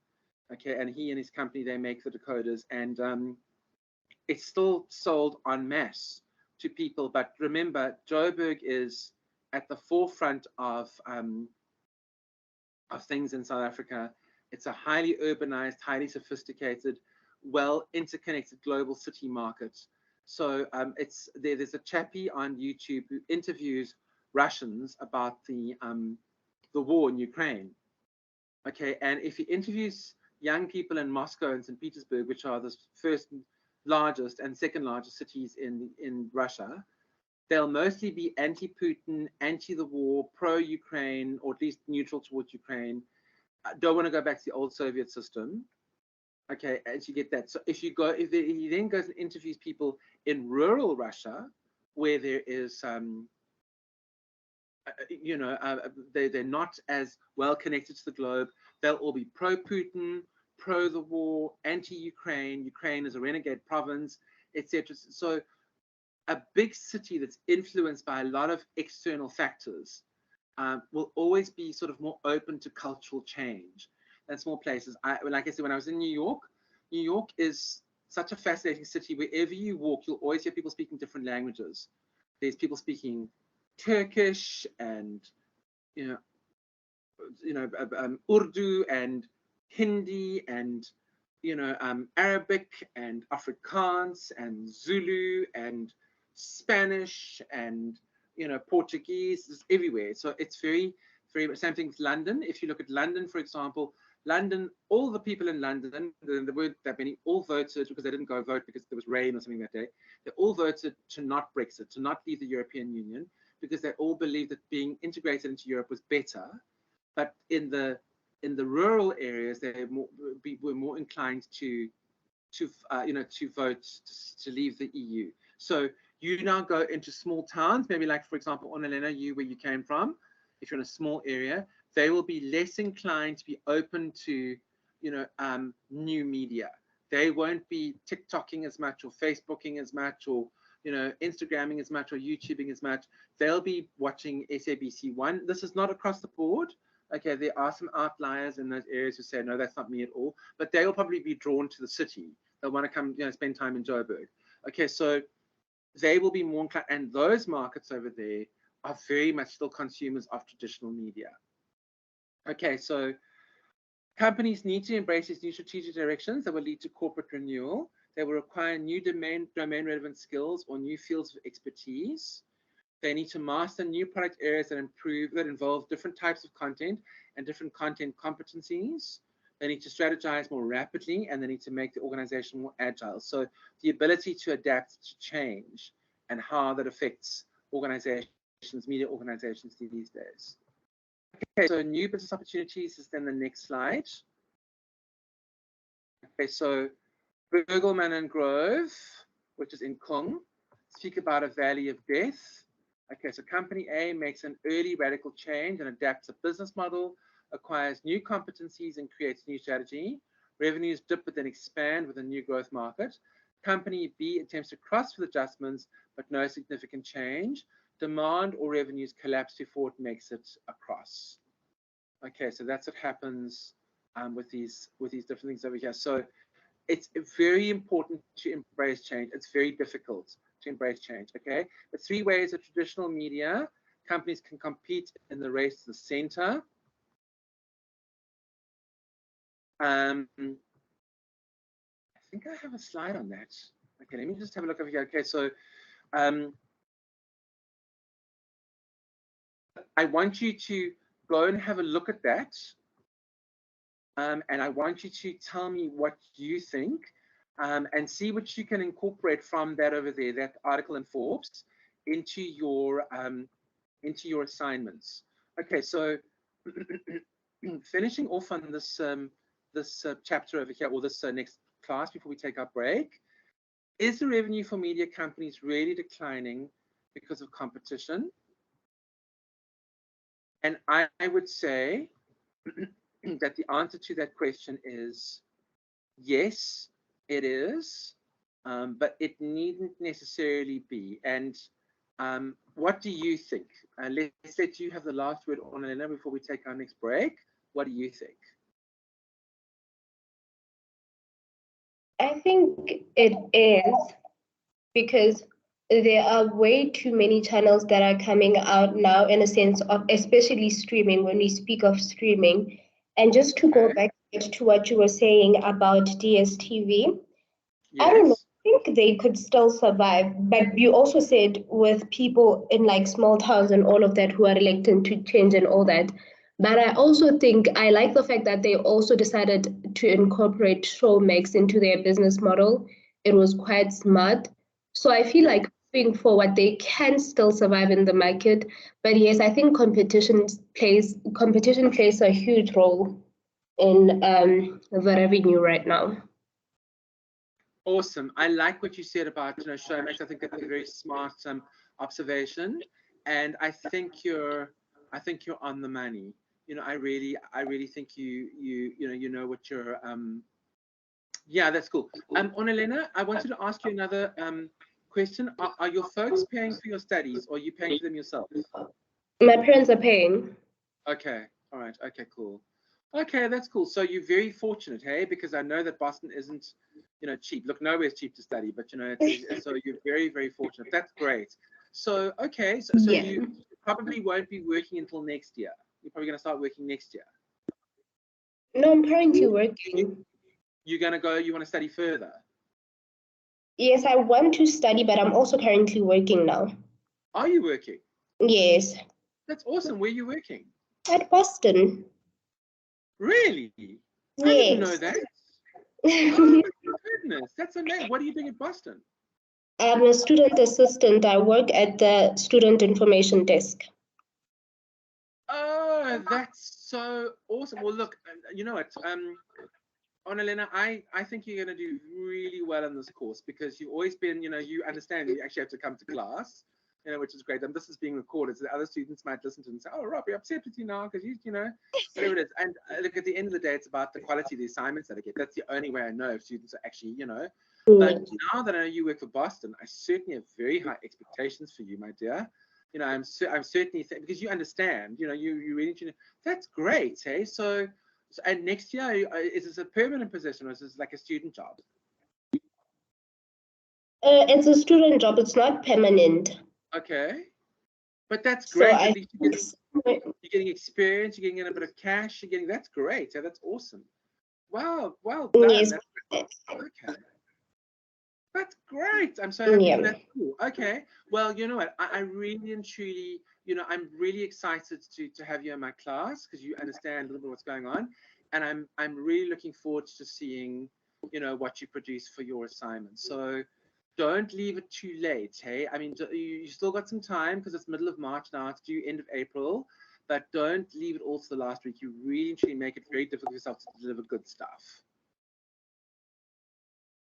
Speaker 1: Okay, and he and his company, they make the decoders, and it's still sold en masse to people. But remember, Joburg is at the forefront of things in South Africa. It's a highly urbanized, highly sophisticated, well interconnected global city market. So there's a chappie on YouTube who interviews Russians about the war in Ukraine. Okay, and if he interviews young people in Moscow and St. Petersburg, which are the first largest and second largest cities in Russia, they'll mostly be anti-Putin, anti the war, pro-Ukraine, or at least neutral towards Ukraine. Don't want to go back to the old Soviet system. Okay, as you get that. So if he then goes and interviews people in rural Russia, where there is, they're not as well connected to the globe, they'll all be pro-Putin, pro the war, anti-Ukraine. Ukraine is a renegade province, etc. So a big city that's influenced by a lot of external factors will always be sort of more open to cultural change than small places. Like I said, when I was in New York is such a fascinating city. Wherever you walk, you'll always hear people speaking different languages. There's people speaking Turkish and Urdu and Hindi and Arabic and Afrikaans and Zulu and Spanish and Portuguese. Is everywhere. So it's very, very same thing with London. If you look at London, for example, London, all the people in London, there weren't that many, all voted because they didn't go vote because there was rain or something that day. They all voted to not Brexit, to not leave the European Union, because they all believed that being integrated into Europe was better. But in the rural areas, they were more inclined to vote to leave the EU. So you now go into small towns, maybe like, for example, Onelena, where you came from. If you're in a small area, they will be less inclined to be open to new media. They won't be TikToking as much or Facebooking as much or Instagramming as much or YouTubing as much. They'll be watching SABC1. This is not across the board. Okay, there are some outliers in those areas who say, no, that's not me at all. But they will probably be drawn to the city. They'll want to come, spend time in Joburg. Okay, so they will be more inclined. And those markets over there are very much still consumers of traditional media. Okay, so companies need to embrace these new strategic directions that will lead to corporate renewal. They will require new domain relevant skills or new fields of expertise. They need to master new product areas that involve different types of content and different content competencies. They need to strategize more rapidly, and they need to make the organization more agile. So the ability to adapt to change and how that affects organizations, media organizations these days. Okay, so new business opportunities is then the next slide. Okay, so Bergelmann and Grove, which is in Kung, speak about a valley of death. Okay, so company A makes an early radical change and adapts a business model, acquires new competencies and creates new strategy. Revenues dip but then expand with a new growth market. Company B attempts to cross with adjustments but no significant change. Demand or revenues collapse before it makes it across. Okay, so that's what happens with these different things over here. So it's very important to embrace change. It's very difficult to embrace change. Okay, the three ways of traditional media companies can compete in the race to the center. I think I have a slide on that. Okay, let me just have a look over here. Okay, so I want you to go and have a look at that. And I want you to tell me what you think and see what you can incorporate from that over there, that article in Forbes, into your assignments. Okay, so finishing off on this chapter over here, or this next class before we take our break. Is the revenue for media companies really declining because of competition? And I would say that the answer to that question is yes, it is, but it needn't necessarily be. And what do you think? Let's let you have the last word, Ornella, before we take our next break. What do you think?
Speaker 2: I think it is, because there are way too many channels that are coming out now, in a sense of, especially streaming, when we speak of streaming. And just to go back to what you were saying about DSTV,
Speaker 1: Yes.
Speaker 2: I don't know, I think they could still survive. But you also said with people in like small towns and all of that who are reluctant to change and all that. But I also think I like the fact that they also decided to incorporate Showmax into their business model. It was quite smart. So I feel like moving forward, they can still survive in the market. But yes, I think competition plays a huge role in the revenue right now.
Speaker 1: Awesome. I like what you said about Showmax. I think that's a very smart observation, and I think you're on the money. I really think you know what you're. Yeah, that's cool. Ornella, I wanted to ask you another question. Are your folks paying for your studies, or are you paying for them yourself?
Speaker 2: My parents are paying.
Speaker 1: Okay. All right. Okay. Cool. Okay, that's cool. So you're very fortunate, hey? Because I know that Boston isn't, cheap. Look, nowhere's cheap to study, but so you're very, very fortunate. That's great. So okay, so
Speaker 2: Yeah.
Speaker 1: you probably won't be working until next year. You're probably going to start working next year.
Speaker 2: No, I'm currently working.
Speaker 1: You're going to go. You want to study further?
Speaker 2: Yes, I want to study, but I'm also currently working now.
Speaker 1: Are you working?
Speaker 2: Yes.
Speaker 1: That's awesome. Where are you working?
Speaker 2: At Boston.
Speaker 1: Really?
Speaker 2: Yes.
Speaker 1: I didn't know that. Oh my goodness, that's amazing. What are you doing at Boston?
Speaker 2: I'm a student assistant. I work at the student information desk.
Speaker 1: Oh, that's so awesome. Well, look, you know what, Ornella, I think you're going to do really well in this course, because you've always been, you understand you actually have to come to class, which is great. And this is being recorded, so the other students might listen to it and say, oh, Rob, we're upset with you now because whatever it is. And look, at the end of the day, it's about the quality of the assignments that I get. That's the only way I know if students are actually, But now that I know you work for Boston, I certainly have very high expectations for you, my dear. I'm certainly because you understand, you really, that's great, hey? So, and next year, is this a permanent position, or is this like a student job?
Speaker 2: It's a student job. It's not permanent.
Speaker 1: Okay, but that's great.
Speaker 2: So
Speaker 1: at least you're getting experience. You're getting a bit of cash. That's great. Yeah, that's awesome. Wow, well done.
Speaker 2: Yes.
Speaker 1: Okay. That's great. I'm so happy.
Speaker 2: Yeah.
Speaker 1: That's cool. Okay. Well, you know what? I really and truly, I'm really excited to have you in my class, because you understand a little bit what's going on, and I'm really looking forward to seeing, what you produce for your assignment. So don't leave it too late, hey? I mean, you still got some time, because it's middle of March now. It's due end of April, but don't leave it all to the last week. You really and truly make it very difficult for yourself to deliver good stuff.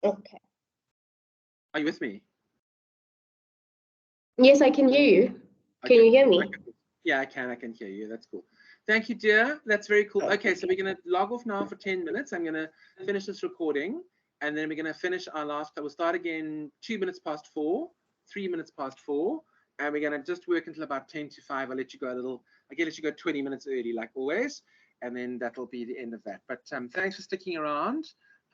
Speaker 2: Okay.
Speaker 1: Are you with me?
Speaker 2: Yes, I can hear you. Can you hear me?
Speaker 1: Yeah, I can hear you. That's cool. Thank you, dear. That's very cool. Okay, so we're going to log off now for 10 minutes. I'm going to finish this recording, and then we're going to finish our last. We'll start again 2 minutes past 4, 3 minutes past 4, and we're going to just work until about 10 to 5. I'll let you go a little. I'll let you go 20 minutes early, like always, and then that'll be the end of that. But thanks for sticking around.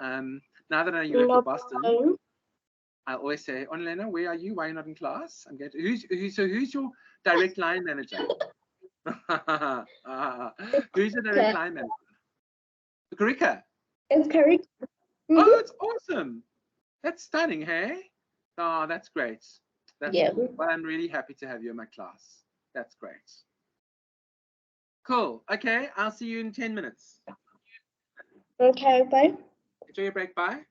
Speaker 1: Now that I know you work for Boston, I always say, Ornella, where are you? Why are you not in class? I'm going to, who's your direct line manager? Who's your direct line manager? Karika.
Speaker 2: It's Karika.
Speaker 1: Oh, it's awesome. That's stunning, hey? Oh, that's great. That's cool. Well, I'm really happy to have you in my class. That's great. Cool. Okay, I'll see you in 10 minutes.
Speaker 2: Okay, bye.
Speaker 1: Enjoy your break. Bye.